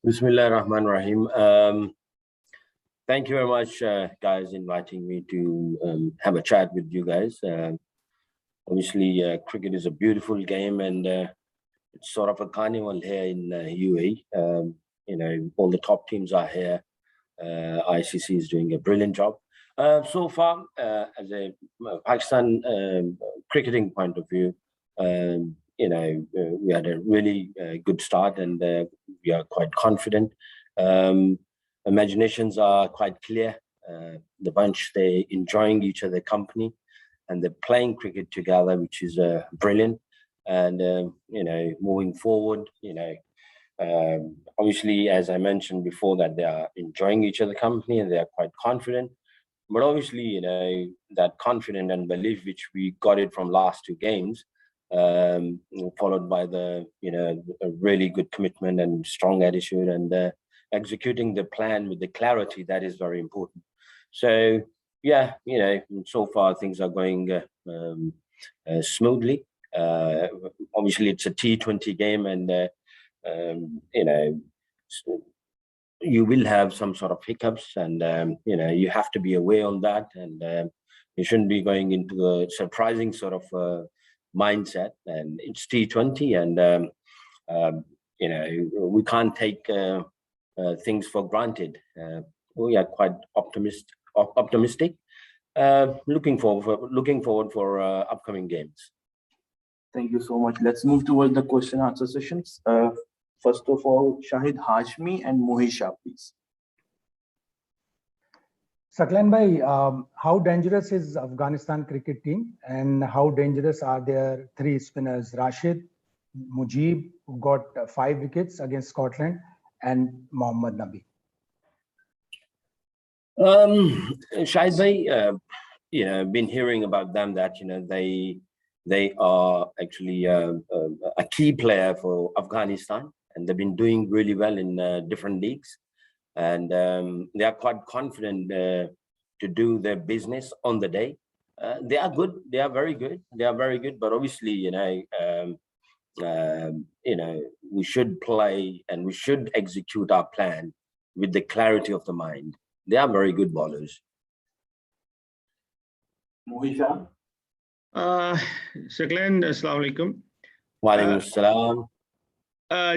Bismillah ar-Rahman ar-Rahim. Thank you very much, guys, inviting me to have a chat with you guys. Obviously, cricket is a beautiful game, and it's sort of a carnival here in UAE. All the top teams are here. ICC is doing a brilliant job. So far, as a Pakistan cricketing point of view, we had a really good start, and we are quite confident. Imaginations are quite clear. The bunch, they enjoying each other company, and they're playing cricket together, which is brilliant. And moving forward, obviously, as I mentioned before, that they are enjoying each other company and they are quite confident. But obviously, that confidence and belief which we got it from last two games, followed by the a really good commitment and strong attitude, and executing the plan with the clarity, that is very important. So yeah, so far things are going smoothly. Obviously, it's a T20 game, and you will have some sort of hiccups, and you have to be aware on that, and you shouldn't be going into a surprising sort of mindset. And it's T20, and we can't take things for granted. We are quite optimistic. Looking forward for upcoming games. Thank you so much. Let's move towards the question and answer sessions. First of all, Shahid Hashmi and Mohisha, please. Saqlain bhai, how dangerous is Afghanistan cricket team, and how dangerous are their three spinners, Rashid, Mujib, who got 5 wickets against Scotland, and Mohammad Nabi? Shahid bhai, been hearing about them that they are actually a key player for Afghanistan, and they've been doing really well in different leagues, and they are quite confident to do their business on the day. They are good. They are very good. They are very good. But obviously, we should play and we should execute our plan with the clarity of the mind. They are very good bowlers. Mohisha. Saqlain, Assalamu alaikum. Wa alaikum assalam.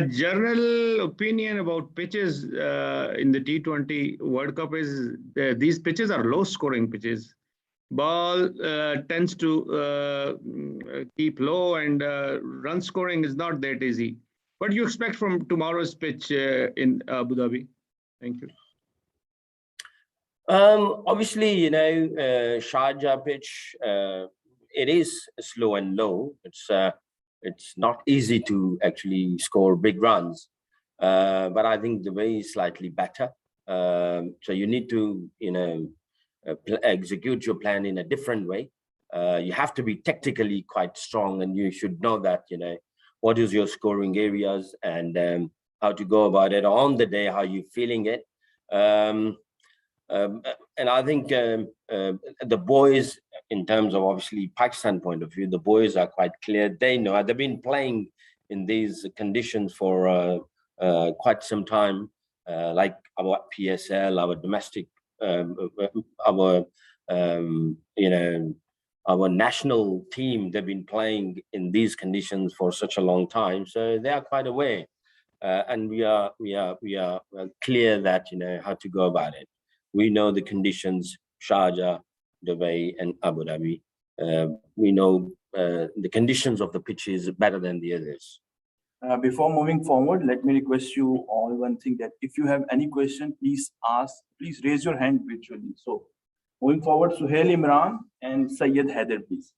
General opinion about pitches in the T20 World Cup is these pitches are low scoring pitches. Ball tends to keep low, and run scoring is not that easy. What do you expect from tomorrow's pitch in Abu Dhabi? Thank you. Obviously, Sharjah pitch, it is slow and low. It's not easy to actually score big runs, but I think the way is slightly better. So you need to, execute your plan in a different way. You have to be tactically quite strong, and you should know that, what is your scoring areas, and how to go about it on the day, how you're feeling it. And I think the boys, in terms of obviously Pakistan point of view, the boys are quite clear. They know they've been playing in these conditions for quite some time, like our PSL, our domestic, our national team. They've been playing in these conditions for such a long time, so they are quite aware, and we are clear that how to go about it. We know the conditions, Sharjah, Dubai, and Abu Dhabi. We know the conditions of the pitches better than the others. Before moving forward, let me request you all one thing, that if you have any question, please raise your hand virtually. So moving forward, Suhail Imran and Syed Haider, please.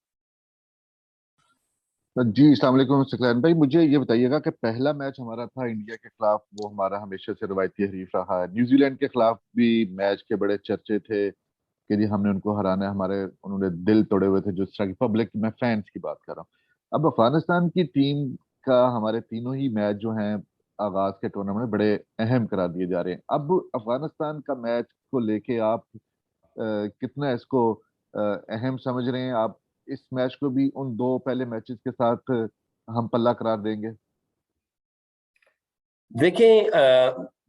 जी अस्सलाम वालेकुम सक़लाइन भाई, मुझे ये बताइएगा कि पहला match हमारा था इंडिया के खिलाफ, वो हमारा हमेशा से रवायती हरीफ रहा है। न्यूजीलैंड के खिलाफ भी मैच के बड़े चर्चे थे कि जी हमने उनको हराना है, उन्होंने दिल तोड़े हुए थे, जो इस तरह की पब्लिक में फैंस की बात कर रहा हूँ। अब अफगानिस्तान की टीम का हमारे तीनों ही मैच जो हैं आगाज के टूर्नामेंट में बड़े अहम करार दिए जा रहे हैं। अब अफगानिस्तान का मैच को लेके आप कितना इसको अहम समझ रहे हैं? आप इस मैच को भी उन 2 पहले मैचेस के साथ हम पल्ला करार देंगे? देखिए,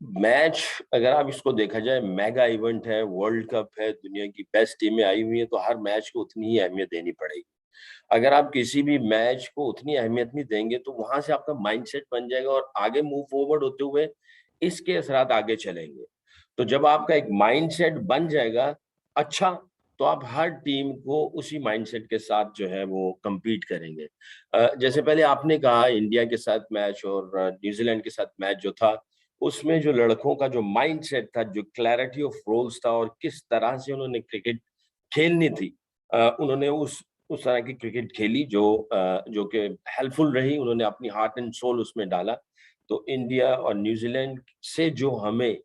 मैच अगर आप इसको देखा जाए मेगा इवेंट है, वर्ल्ड कप है, दुनिया की बेस्ट टीमें आई हुई हैं, तो हर मैच को उतनी ही अहमियत देनी पड़ेगी। अगर आप किसी भी मैच को उतनी अहमियत नहीं देंगे तो वहां से आपका माइंडसेट बन जाएगा और आगे मूव फॉरवर्ड होते हुए इसके असरात आगे चलेंगे। तो जब आपका एक माइंडसेट बन जाएगा अच्छा, तो आप हर टीम को उसी माइंडसेट के साथ जो है वो compete करेंगे। जैसे पहले आपने कहा इंडिया के साथ मैच और न्यूजीलैंड के साथ मैच जो था, उसमें जो लड़कों का जो माइंडसेट था, जो क्लैरिटी ऑफ रोल्स था और किस तरह से उन्होंने क्रिकेट खेलनी थी, उन्होंने उस तरह की क्रिकेट खेली जो कि हेल्पफुल रही। उन्होंने अपनी हार्ट एंड सोल उसमें डाला। तो इंडिया और न्यूजीलैंड से जो हमें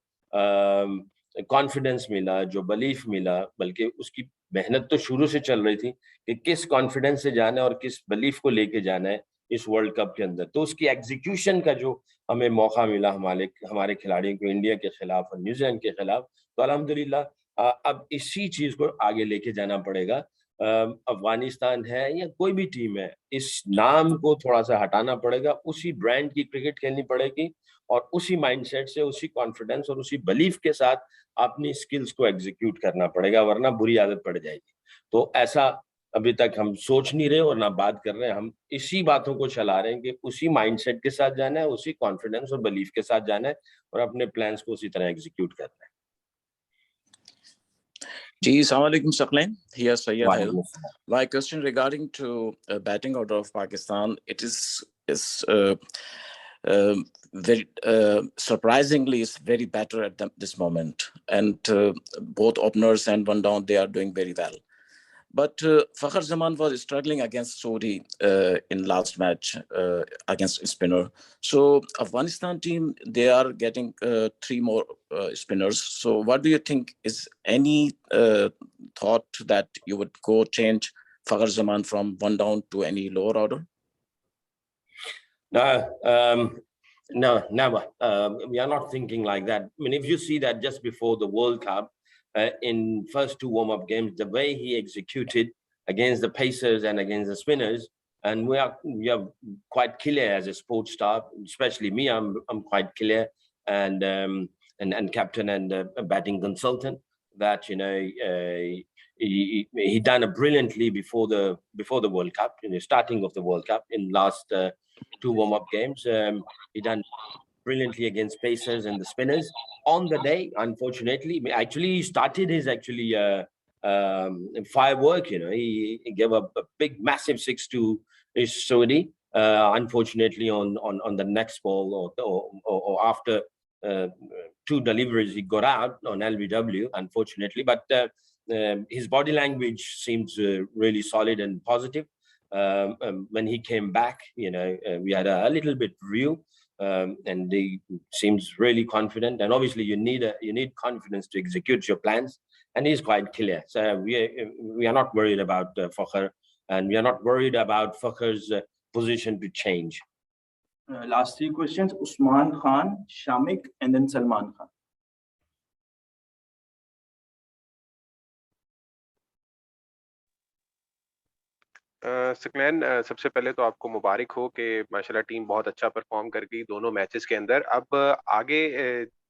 कॉन्फिडेंस मिला, जो बिलीफ मिला, बल्कि उसकी मेहनत तो शुरू से चल रही थी कि किस कॉन्फिडेंस से जाना है और किस बिलीफ को लेके जाना है इस वर्ल्ड कप के अंदर। तो उसकी एग्जीक्यूशन का जो हमें मौका मिला हमारे खिलाड़ियों को इंडिया के खिलाफ और न्यूजीलैंड के खिलाफ, तो अल्हम्दुलिल्लाह अब इसी चीज को आगे लेके जाना पड़ेगा। अफगानिस्तान है या कोई भी टीम है, इस नाम को थोड़ा सा हटाना पड़ेगा, उसी ब्रांड की क्रिकेट खेलनी पड़ेगी और उसी माइंडसेट से, उसी कॉन्फिडेंस और उसी बिलीफ के साथ अपनी स्किल्स को एग्जीक्यूट करना पड़ेगा, वरना बुरी आदत पड़ जाएगी। तो ऐसा अभी तक हम सोच नहीं रहे और ना बात कर रहे हैं, हम इसी बातों को चला रहे हैं कि उसी माइंडसेट के साथ जाना है, उसी कॉन्फिडेंस और बिलीफ के साथ जाना है और अपने प्लान्स को उसी तरह एग्जीक्यूट करना है। Ji, Assalamu alaikum, Saqlain. Here, Sayyid Hail. वालेकुम अस्सलाम। My question regarding to batting order of Pakistan, it is very surprisingly is very better at this moment, and both openers and one down, they are doing very well. But Fakhar Zaman was struggling against Saudi in last match against spinner. So Afghanistan team, they are getting 3 more spinners. So what do you think? Is any thought that you would go change Fakhar Zaman from one down to any lower order? No, never. We are not thinking like that. I mean, if you see that just before the World Cup, in first 2 warm-up games, the way he executed against the pacers and against the spinners, and we are quite clear as a sports staff, especially me. I'm quite clear, and captain and batting consultant, that he done it brilliantly before the World Cup, in the starting of the World Cup, in last 2 warm-up games. He done brilliantly against pacers and the spinners. On the day, unfortunately, actually he started his firework. He gave up a big, massive 6 to Saudi. Unfortunately, on the next ball or after 2 deliveries, he got out on LBW. Unfortunately, but his body language seems really solid and positive. When he came back, we had a little bit review. And he seems really confident, and obviously you need confidence to execute your plans, and he's quite clear. So we are not worried about Fakhar, and we are not worried about Fakhar's position to change. Last 3 questions: Usman Khan, Shamik, and then Salman Khan. Saqlain, सबसे पहले तो आपको मुबारक हो कि माशाल्लाह team बहुत अच्छा perform कर गई दोनों मैचेस के अंदर। अब आगे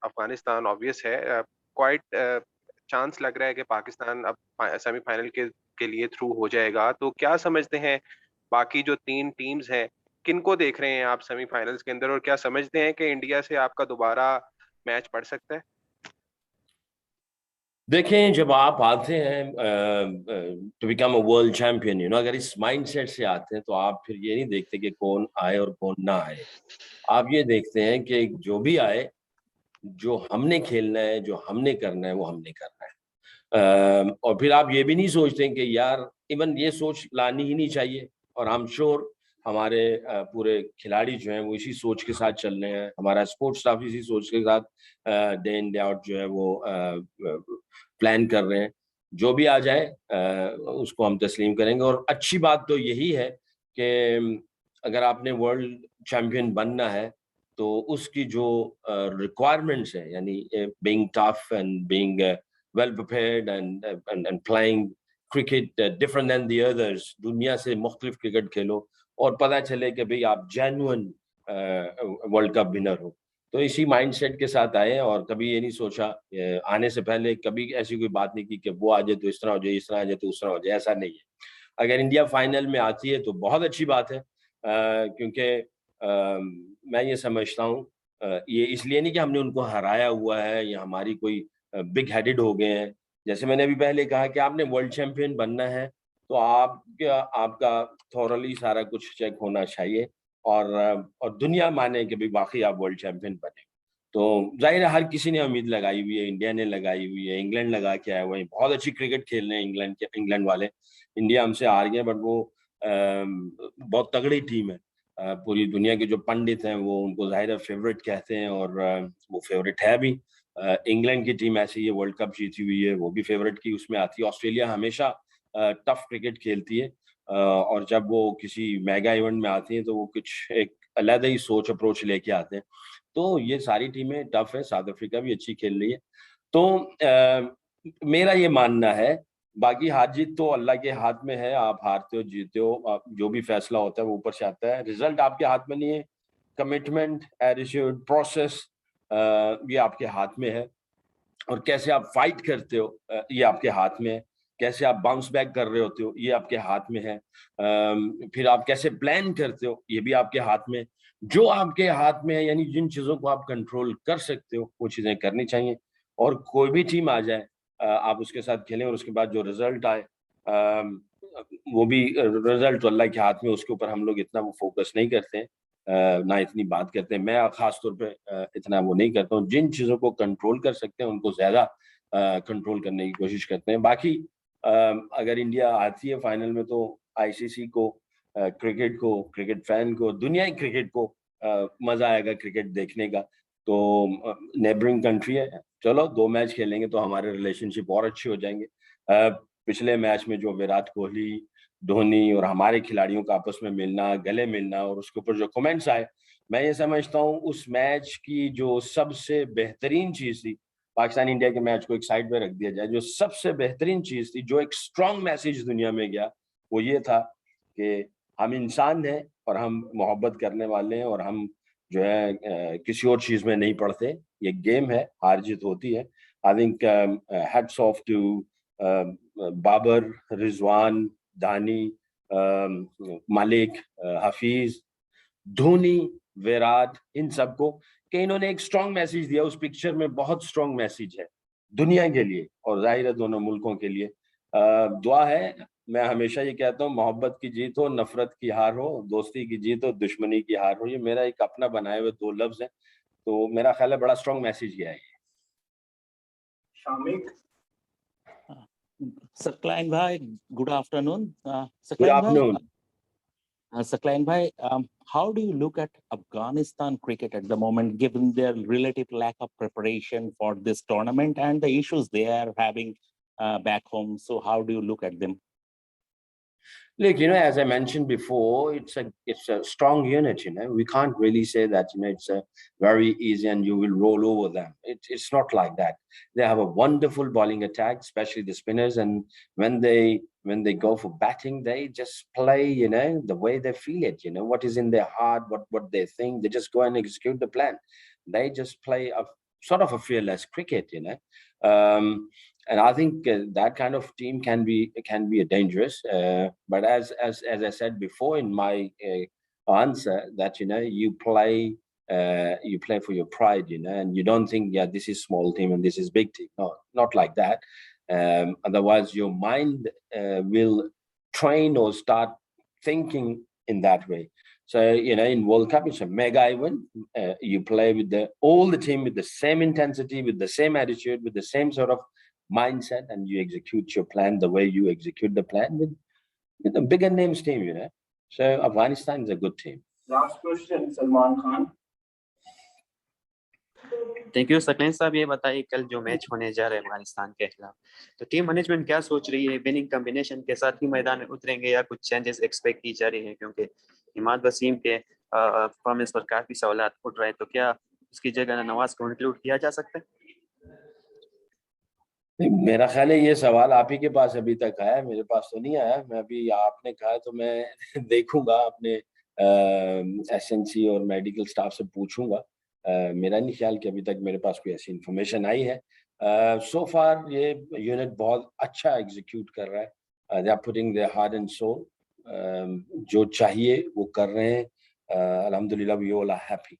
अफगानिस्तान ऑब्वियस है, क्वाइट चांस लग रहा है कि पाकिस्तान अब सेमीफाइनल के लिए थ्रू हो जाएगा। तो क्या समझते हैं बाकी जो 3 टीम्स हैं, किनको देख रहे हैं आप सेमीफाइनल्स के अंदर, और क्या समझते हैं कि इंडिया से आपका दोबारा मैच पड़ सकता है? देखें, जब आप आते हैं to become a world champion, अगर इस माइंडसेट से आते हैं तो आप फिर ये नहीं देखते कि कौन आए और कौन ना आए। आप ये देखते हैं कि जो भी आए, जो हमने खेलना है, जो हमने करना है, वो हमने करना है। और फिर आप ये भी नहीं सोचते कि यार, इवन ये सोच लानी ही नहीं चाहिए। और आई एम श्योर हमारे पूरे खिलाड़ी जो हैं वो इसी सोच के साथ चल रहे हैं। हमारा स्पोर्ट्स स्टाफ इसी सोच के साथ डे इन डे आउट जो है वो प्लान कर रहे हैं। जो भी आ जाए उसको हम तस्लीम करेंगे। और अच्छी बात तो यही है कि अगर आपने वर्ल्ड चैंपियन बनना है तो उसकी जो रिक्वायरमेंट्स है, यानी being tough and being well prepared and playing cricket different than the others, दुनिया से मुख्तलिफ क्रिकेट खेलो और पता चले कि भाई आप जेन्युइन वर्ल्ड कप विनर हो। تو اسی مائنڈ سیٹ کے ساتھ آئے اور کبھی یہ نہیں سوچا آنے سے پہلے کبھی ایسی کوئی بات نہیں کی کہ وہ آ جائے تو اس طرح ہو جائے, اس طرح آ جائے تو اس طرح ہو جائے, ایسا نہیں ہے. اگر انڈیا فائنل میں آتی ہے تو بہت اچھی بات ہے, کیونکہ میں یہ سمجھتا ہوں یہ اس لیے نہیں کہ ہم نے ان کو ہرایا ہوا ہے یا ہماری کوئی بگ ہیڈڈ ہو گئے ہیں. جیسے میں نے ابھی پہلے کہا کہ آپ نے ورلڈ چیمپئن بننا ہے تو آپ کا تھورلی سارا کچھ چیک ہونا چاہیے اور دنیا مانے کہ بھی واقعی آپ ورلڈ چیمپئن بنے. تو ظاہر ہے ہر کسی نے امید لگائی ہوئی ہے, انڈیا نے لگائی ہوئی ہے, انگلینڈ لگا کے آئے ہوئے ہیں, بہت اچھی کرکٹ کھیل رہے ہیں انگلینڈ والے. انڈیا ہم سے ہار گئے بٹ وہ بہت تگڑی ٹیم ہے. پوری دنیا کے جو پنڈت ہیں وہ ان کو ظاہر فیوریٹ کہتے ہیں اور وہ فیوریٹ ہے بھی. انگلینڈ کی ٹیم ایسی ہے, ورلڈ کپ جیتی ہوئی ہے, وہ بھی فیوریٹ کی اس میں آتی ہے. آسٹریلیا ہمیشہ ٹف کرکٹ کھیلتی ہے اور جب وہ کسی میگا ایونٹ میں آتی ہیں تو وہ کچھ ایک علیحدہ ہی سوچ اپروچ لے کے آتے ہیں. تو یہ ساری ٹیمیں ٹف ہے, ساؤتھ افریقہ بھی اچھی کھیل رہی ہے. تو میرا یہ ماننا ہے باقی ہار جیت تو اللہ کے ہاتھ میں ہے, آپ ہارتے ہو جیتے ہو, جو بھی فیصلہ ہوتا ہے وہ اوپر سے آتا ہے. رزلٹ آپ کے ہاتھ میں نہیں ہے, کمٹمنٹ, ایٹیٹیوڈ, پروسیس یہ آپ کے ہاتھ میں ہے, اور کیسے آپ فائٹ کرتے ہو یہ آپ کے ہاتھ میں ہے, کیسے آپ باؤنس بیک کر رہے ہوتے ہو یہ آپ کے ہاتھ میں ہے, پھر آپ کیسے پلان کرتے ہو یہ بھی آپ کے ہاتھ میں. جو آپ کے ہاتھ میں ہے یعنی جن چیزوں کو آپ کنٹرول کر سکتے ہو وہ چیزیں کرنی چاہیے. اور کوئی بھی ٹیم آ جائے آپ اس کے ساتھ کھیلیں, اور اس کے بعد جو رزلٹ آئے وہ بھی رزلٹ تو اللہ کے ہاتھ میں, اس کے اوپر ہم لوگ اتنا وہ فوکس نہیں کرتے ہیں, نہ اتنی بات کرتے ہیں. میں خاص طور پہ اتنا وہ نہیں کرتا ہوں. جن چیزوں کو کنٹرول کر سکتے ہیں ان کو زیادہ کنٹرول کرنے کی کوشش کرتے ہیں. باقی اگر انڈیا آتی ہے فائنل میں تو آئی سی سی کو, کرکٹ کو, کرکٹ فین کو, دنیا کرکٹ کو مزہ آئے گا کرکٹ دیکھنے کا. تو نیبرنگ کنٹری ہے, چلو 2 میچ کھیلیں گے تو ہمارے ریلیشن شپ اور اچھے ہو جائیں گے. پچھلے میچ میں جو وراٹ کوہلی, دھونی اور ہمارے کھلاڑیوں کا آپس میں ملنا, گلے ملنا, اور اس کے اوپر جو کمنٹس آئے, میں یہ سمجھتا ہوں اس میچ کی جو سب سے بہترین چیز تھی, پاکستان انڈیا کے میچ کو ایک سائڈ پہ رکھ دیا جائے, جو سب سے بہترین چیز تھی, جو ایک اسٹرانگ میسج دنیا میں گیا, وہ یہ تھا کہ ہم انسان ہیں اور ہم محبت کرنے والے ہیں, اور ہم جو ہے کسی اور چیز میں نہیں پڑتے. یہ گیم ہے, ہار جیت ہوتی ہے. I think hats off to Babar, Rizwan, Dahani, Malik, Hafeez, Dhoni, Virat, ان سب کو کہ انہوں نے ایک اسٹرانگ میسج دیا. اس پکچر میں بہت اسٹرانگ میسج ہے دنیا کے لیے اور ظاہر ہے دونوں ملکوں کے لیے. دعا ہے, میں ہمیشہ یہ کہتا ہوں, محبت کی جیت ہو, نفرت کی ہار ہو, دوستی کی جیت ہو, دشمنی کی ہار ہو. یہ میرا ایک اپنا بنائے ہوئے 2 لفظ ہیں, تو میرا خیال ہے بڑا اسٹرانگ میسج گیا ہے. Shamik, Sakline bhai, good afternoon. Good Sakline bhai, afternoon. Sakline bhai, how do you look at Afghanistan cricket at the moment, given their relative lack of preparation for this tournament and the issues they are having back home? So how do you look at them? Look, as I mentioned before, it's a strong unit. We can't really say that it's a very easy and you will roll over them. It's not like that. They have a wonderful bowling attack, especially the spinners, and when they go for batting, they just play the way they feel it. What is in their heart, what they think. They just go and execute the plan. They just play a sort of a fearless cricket. And I think that kind of team can be dangerous. But as I said before in my answer, that you play for your pride, and you don't think this is small team and this is big team. No, not like that. Otherwise, your mind will train or start thinking in that way. So in World Cup, it's a mega event. You play with all the team with the same intensity, with the same attitude, with the same sort of mindset, and you execute your plan the way you execute the plan with a bigger names team, So Afghanistan is a good team. last question, Salman Khan. Thank you. Saqlain sahab یہ بتائیے کل جو match ہونے جا رہے ہیں افغانستان کے خلاف, تو ٹیم مینجمنٹ کیا سوچ رہی ہے؟ وننگ کمبینیشن کے ساتھ ہی میدان میں اتریں گے یا کچھ چینجز ایکسپیکٹ کی جا رہی ہیں؟ کیونکہ عماد وسیم کے پرفارمنس پر کافی سوالات اٹھ رہے ہیں, تو کیا اس کی جگہ نواز کو انکلوڈ کیا جا سکتا ہے؟ میرا خیال ہے یہ سوال آپ ہی کے پاس ابھی تک آیا, میرے پاس تو نہیں آیا. میں ابھی آپ نے کہا تو میں دیکھوں گا, اپنے ایس این سی اور میڈیکل سٹاف سے پوچھوں گا میرا نہیں خیال کہ ابھی تک میرے پاس کوئی ایسی انفارمیشن آئی ہے. سو فار یہ یونٹ بہت اچھا ایگزیکیوٹ کر رہا ہے. They are putting their heart and soul. جو چاہیے وہ کر رہے ہیں. الحمدللہ وی آل آر ہیپی.